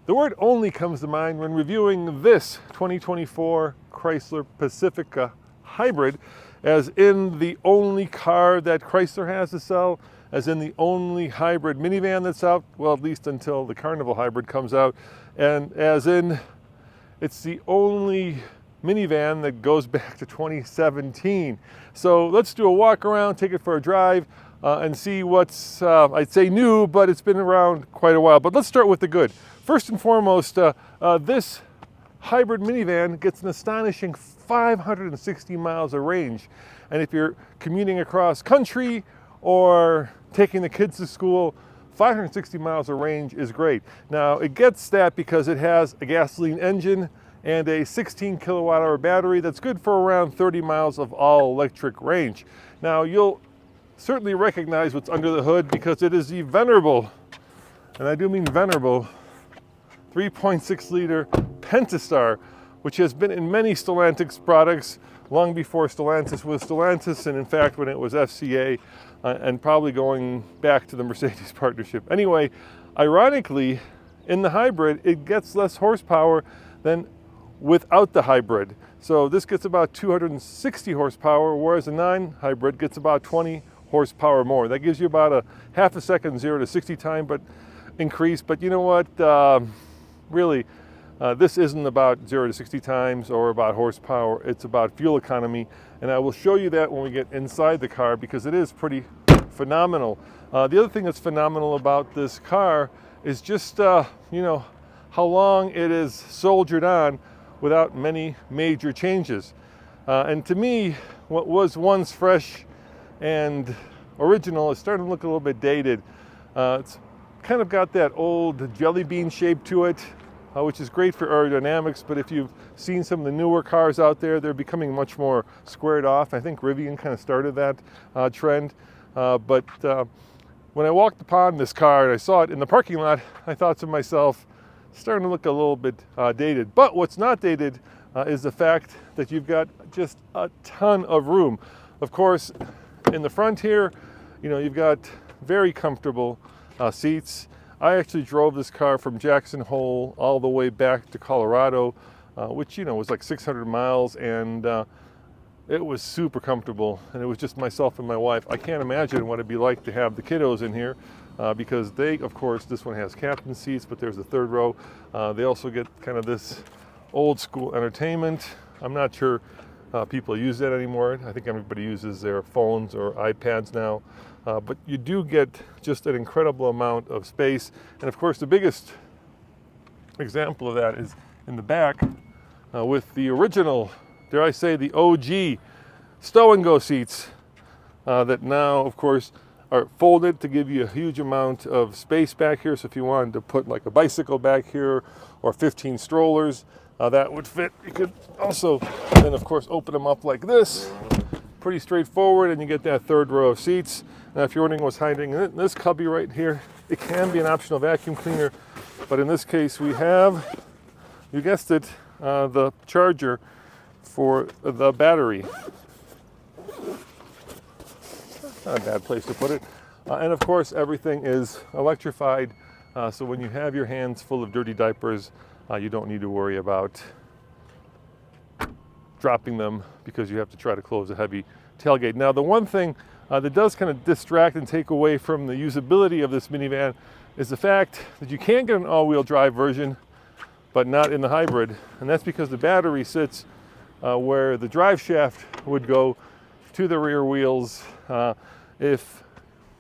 The word only comes to mind when reviewing this 2024 Chrysler Pacifica hybrid, as in the only car that Chrysler has to sell, as in the only hybrid minivan that's out, well, at least until the Carnival hybrid comes out, and as in it's the only minivan that goes back to 2017. So let's do a walk around, take it for a drive, and see what's, I'd say new, but it's been around quite a while. But let's start with the good. First and foremost, this hybrid minivan gets an astonishing 560 miles of range. And if you're commuting across country or taking the kids to school, 560 miles of range is great. Now, it gets that because it has a gasoline engine and a 16 kilowatt hour battery that's good for around 30 miles of all electric range. Now, you'll certainly recognize what's under the hood because it is the venerable, and I do mean venerable, 3.6 liter Pentastar, which has been in many Stellantis products long before Stellantis was Stellantis, and in fact when it was FCA, and probably going back to the Mercedes partnership. Anyway, ironically, in the hybrid, it gets less horsepower than without the hybrid. So this gets about 260 horsepower, whereas the non-hybrid gets about 20 horsepower more. That gives you about a half a second 0 to 60 time but increase. But you know what? Really, this isn't about 0 to 60 times or about horsepower. It's about fuel economy, and I will show you that when we get inside the car because it is pretty phenomenal. The other thing that's phenomenal about this car is just you know, how long it is soldiered on without many major changes. And to me, what was once fresh and original is starting to look a little bit dated. It's kind of got that old jelly bean shape to it, which is great for aerodynamics, but if you've seen some of the newer cars out there, they're becoming much more squared off. I think Rivian kind of started that trend. But when I walked upon this car and I saw it in the parking lot, I thought to myself, starting to look a little bit dated. But what's not dated is the fact that you've got just a ton of room. Of course, in the front here, you know, you've got very comfortable seats. I actually drove this car from Jackson Hole all the way back to Colorado, which, you know, was like 600 miles, and it was super comfortable, and it was just myself and my wife. I can't imagine what it'd be like to have the kiddos in here because they, of course, this one has captain seats, but there's the third row. They also get kind of this old school entertainment. I'm not sure people use that anymore. I think everybody uses their phones or iPads now. But you do get just an incredible amount of space. And of course, the biggest example of that is in the back with the original, dare I say, the OG stow and go seats that now, of course, are folded to give you a huge amount of space back here. So if you wanted to put like a bicycle back here or 15 strollers, that would fit. You could also then, of course, open them up like this. Pretty straightforward, and you get that third row of seats. Now, if you're wondering what's hiding in this cubby right here, it can be an optional vacuum cleaner, but in this case we have, you guessed it, the charger for the battery. Not a bad place to put it. And of course, everything is electrified, so when you have your hands full of dirty diapers, you don't need to worry about dropping them because you have to try to close a heavy tailgate. Now, the one thing that does kind of distract and take away from the usability of this minivan is the fact that you can get an all-wheel drive version, but not in the hybrid. And that's because the battery sits where the drive shaft would go to the rear wheels if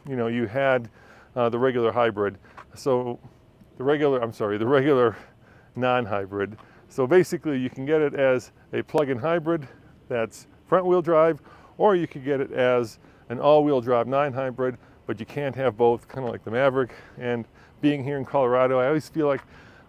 you had the regular hybrid. So the regular non-hybrid. So basically you can get it as a plug-in hybrid that's front-wheel drive, or you could get it as an all-wheel drive non-hybrid, but you can't have both, kind of like the Maverick. And being here in Colorado, I always feel like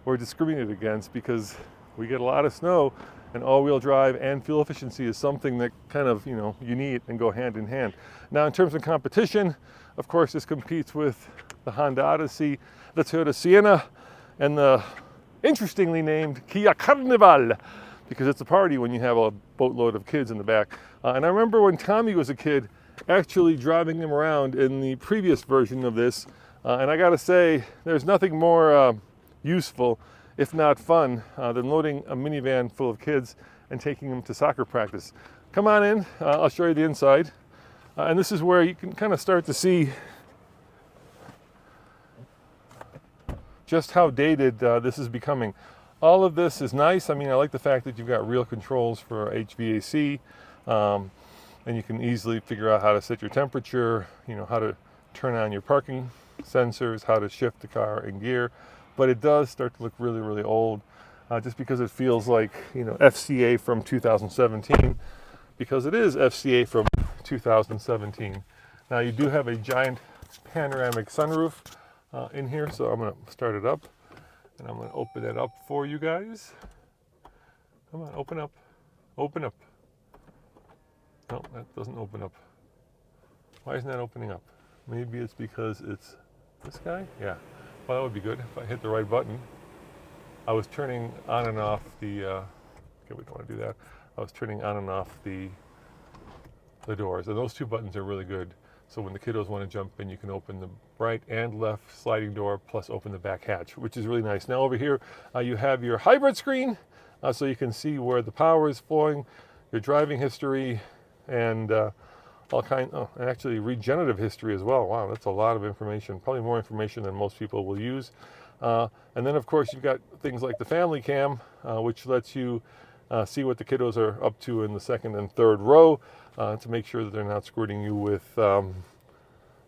we're discriminated against because we get a lot of snow, and all-wheel drive and fuel efficiency is something that kind of, you need and go hand in hand. Now, in terms of competition, of course, this competes with the Honda Odyssey, the Toyota Sienna, and the interestingly named Kia Carnival, because it's a party when you have a boatload of kids in the back. And I remember when Tommy was a kid, actually driving him around in the previous version of this. And I gotta say, there's nothing more useful if not fun, than loading a minivan full of kids and taking them to soccer practice. Come on in, I'll show you the inside. And this is where you can kind of start to see just how dated this is becoming. All of this is nice. I mean, I like the fact that you've got real controls for HVAC, and you can easily figure out how to set your temperature, how to turn on your parking sensors, how to shift the car in gear. But it does start to look really, really old, just because it feels like, FCA from 2017, because it is FCA from 2017. Now you do have a giant panoramic sunroof in here, so I'm going to start it up, and I'm going to open it up for you guys. Come on, open up. Open up. No, that doesn't open up. Why isn't that opening up? Maybe it's because it's this guy? Yeah. Well, that would be good if I hit the right button. I was turning on and off the, okay, we don't want to do that. I was turning on and off the doors, and those two buttons are really good. So when the kiddos want to jump in, you can open the right and left sliding door, plus open the back hatch, which is really nice. Now over here, you have your hybrid screen, so you can see where the power is flowing, your driving history, and and actually regenerative history as well. Wow, that's a lot of information, probably more information than most people will use. And then of course you've got things like the family cam, which lets you see what the kiddos are up to in the second and third row, to make sure that they're not squirting you with,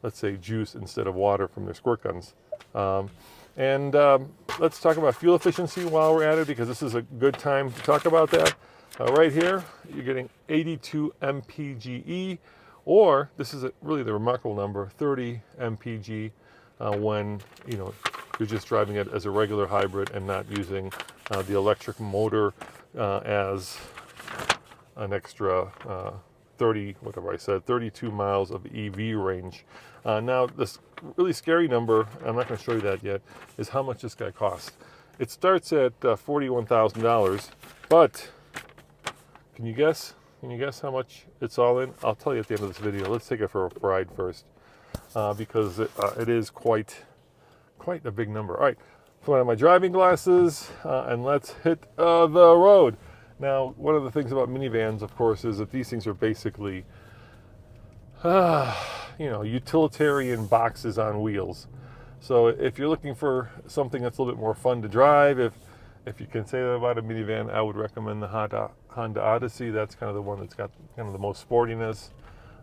let's say, juice instead of water from their squirt guns. Let's talk about fuel efficiency while we're at it, because this is a good time to talk about that. Right here, you're getting 82 mpge, or this is really the remarkable number, 30 mpg, when you're just driving it as a regular hybrid and not using the electric motor as an extra 32 miles of EV range. Now, this really scary number, I'm not going to show you that yet, is how much this guy costs. It starts at $41,000, but can you guess? Can you guess how much it's all in? I'll tell you at the end of this video. Let's take it for a ride first, because it is quite a big number. All right, put on my driving glasses, and let's hit the road. Now, one of the things about minivans, of course, is that these things are basically, utilitarian boxes on wheels. So if you're looking for something that's a little bit more fun to drive, if you can say that about a minivan, I would recommend the Honda Odyssey. That's kind of the one that's got kind of the most sportiness.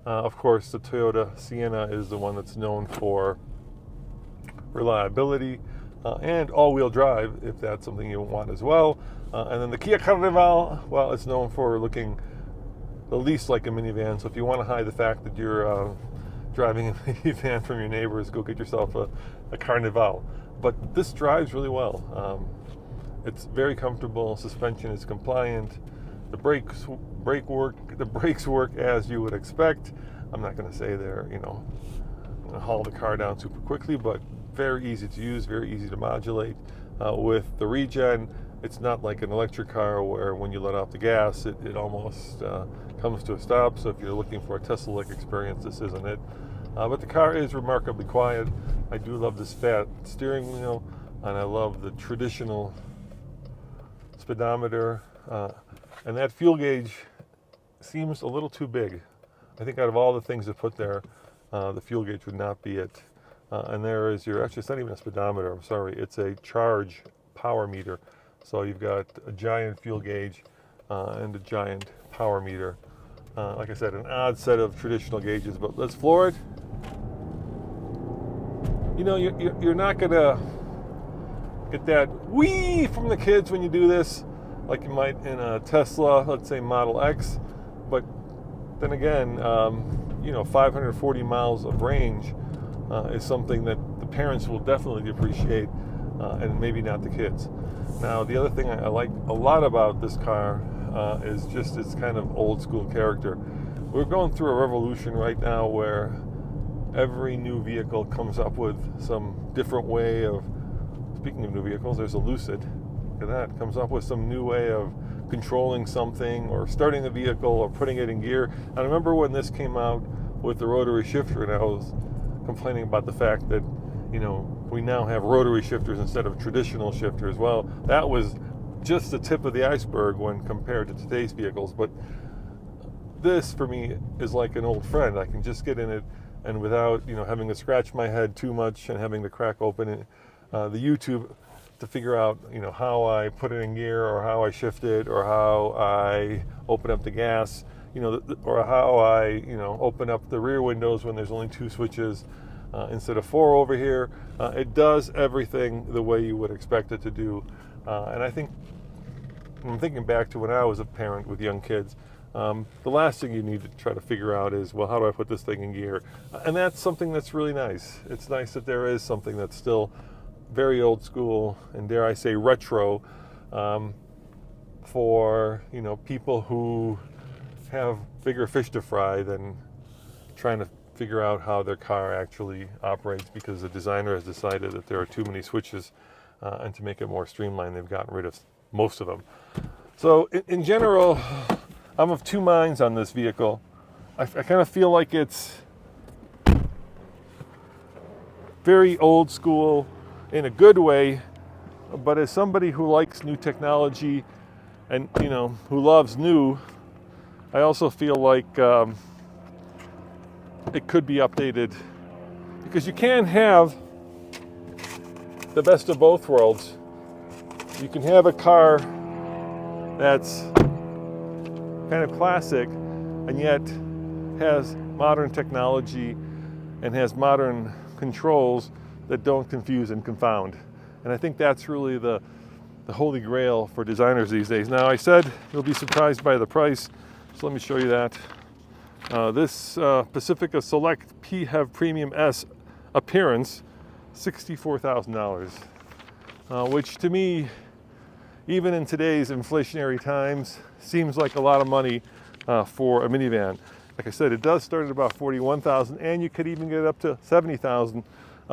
Of course, the Toyota Sienna is the one that's known for reliability and all-wheel drive, if that's something you want as well. And then the Kia Carnival, well, it's known for looking the least like a minivan. So if you want to hide the fact that you're driving a minivan from your neighbors, go get yourself a Carnival. But this drives really well. It's very comfortable. Suspension is compliant. The brakes work as you would expect. I'm not going to say they're going to haul the car down super quickly, but very easy to use, very easy to modulate. With the regen, it's not like an electric car where when you let off the gas, it almost comes to a stop. So if you're looking for a Tesla-like experience, this isn't it. But the car is remarkably quiet. I do love this fat steering wheel, and I love the traditional speedometer. And that fuel gauge seems a little too big. I think out of all the things to put there, the fuel gauge would not be it. And there is actually, it's not even a speedometer, I'm sorry, it's a charge power meter. So you've got a giant fuel gauge and a giant power meter. Like I said, an odd set of traditional gauges, but let's floor it. You're not gonna get that whee from the kids when you do this, like you might in a Tesla, let's say Model X. But then again, 540 miles of range is something that the parents will definitely appreciate, and maybe not the kids. Now, the other thing I like a lot about this car is just its kind of old school character. We're going through a revolution right now where every new vehicle comes up with some different way of, speaking of new vehicles, there's a Lucid, look at that, comes up with some new way of controlling something or starting the vehicle or putting it in gear. And I remember when this came out with the rotary shifter, and I was complaining about the fact that, we now have rotary shifters instead of traditional shifters. Well, that was just the tip of the iceberg when compared to today's vehicles. But this, for me, is like an old friend. I can just get in it, and without having to scratch my head too much and having to crack open the YouTube to figure out how I put it in gear, or how I shift it, or how I open up the gas, or how I open up the rear windows when there's only 2 switches instead of 4 over here. It does everything the way you would expect it to do. And I think, I'm thinking back to when I was a parent with young kids, the last thing you need to try to figure out is, well, how do I put this thing in gear? And that's something that's really nice. It's nice that there is something that's still very old school, and dare I say retro, for people who have bigger fish to fry than trying to figure out how their car actually operates, because the designer has decided that there are too many switches, and to make it more streamlined, they've gotten rid of most of them. So in general, I'm of two minds on this vehicle. I kind of feel like it's very old school in a good way, but as somebody who likes new technology and who loves new, I also feel like it could be updated, because you can't have the best of both worlds. You can have a car that's kind of classic and yet has modern technology and has modern controls that don't confuse and confound. And I think that's really the holy grail for designers these days. Now, I said you'll be surprised by the price, so let me show you that. This Pacifica Select PHEV Premium S appearance, $64,000, which to me, even in today's inflationary times, seems like a lot of money for a minivan. Like I said, it does start at about $41,000, and you could even get it up to $70,000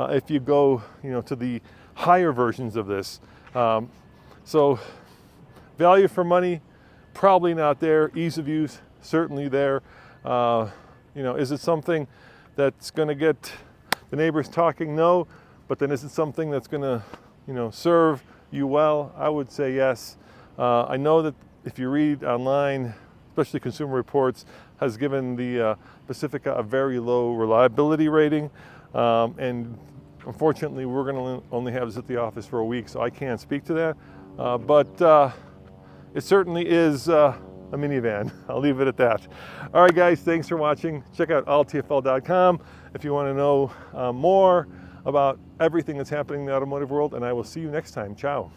if you go, to the higher versions of this. So, value for money, probably not there. Ease of use, certainly there. Is it something that's going to get the neighbors talking? No. But then is it something that's going to, serve you well? I would say yes. I know that if you read online, especially Consumer Reports has given the Pacifica a very low reliability rating, and unfortunately we're going to only have this at the office for a week, so I can't speak to that, but it certainly is a minivan. I'll leave it at that. All right, guys, thanks for watching. Check out alltfl.com if you want to know more about everything that's happening in the automotive world, and I will see you next time. Ciao.